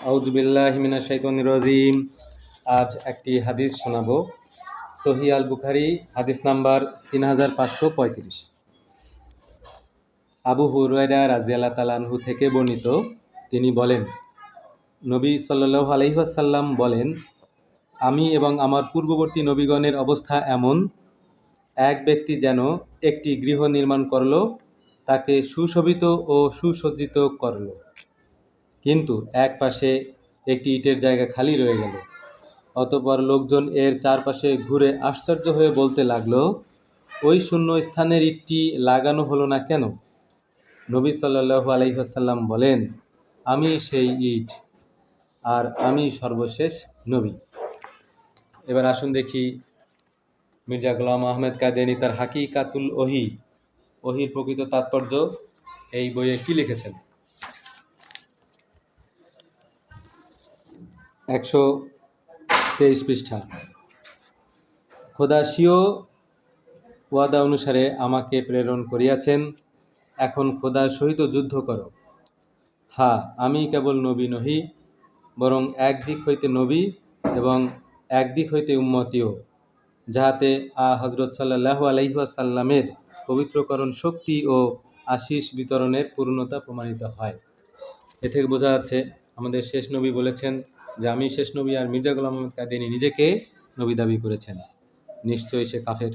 আউযুবিল্লাহি মিনাশ শাইতানির রাজিম। আজ একটি হাদিস শোনাবো। সহিহ আল বুখারী হাদিস নাম্বার 3535। আবু হুরায়রা রাদিয়াল্লাহু তাআলা আনহু থেকে বর্ণিত, তিনি বলেন, নবী সাল্লাল্লাহু আলাইহি ওয়াসাল্লাম বলেন, আমি এবং আমার পূর্ববর্তী নবীগণের অবস্থা এমন, এক ব্যক্তি যেন একটি গৃহ নির্মাণ করল, তাকে সুশোভিত ও সুসজ্জিত করল, কিন্তু এক পাশে একটি ইটের জায়গা খালি রয়ে গেল। অতঃপর লোকজন এর চারপাশে ঘুরে আশ্চর্য হয়ে বলতে লাগলো, ওই শূন্য স্থানের ইটটি লাগানো হলো না কেন? নবী সাল্লাল্লাহু আলাইহি ওয়াসাল্লাম বলেন, আমি সেই ইট, আর আমি সর্বশেষ নবী। এবার আসুন দেখি মির্জা গোলাম আহমেদ কাদিয়ানী তার হাকিকাতুল ওহী, ওহীর প্রকৃত তাৎপর্য, এই বইয়ে কি লিখেছেন। 123 পৃষ্ঠা। খোদা স্বীয় ওয়াদা অনুসারে আমাকে প্রেরণ করিয়াছেন, এখন খোদার সহিত যুদ্ধ করো। হ্যাঁ, আমি কেবল নবী নহি, বরং একদিক হইতে নবী এবং একদিক হইতে উম্মতীও, যাহাতে হযরত সাল্লাল্লাহু আলাইহি ওয়াসাল্লামের পবিত্রকরণ শক্তি ও আশীষ বিতরণের পূর্ণতা প্রমাণিত হয়। এ থেকে বোঝা যাচ্ছে আমাদের শেষ নবী বলেছেন যে আমি শেষ নবী, আর মির্জা গোলাম আহমদ কাদিয়ানী নিজেকে নবী দাবি করেছেন। নিশ্চয়ই সে কাফের।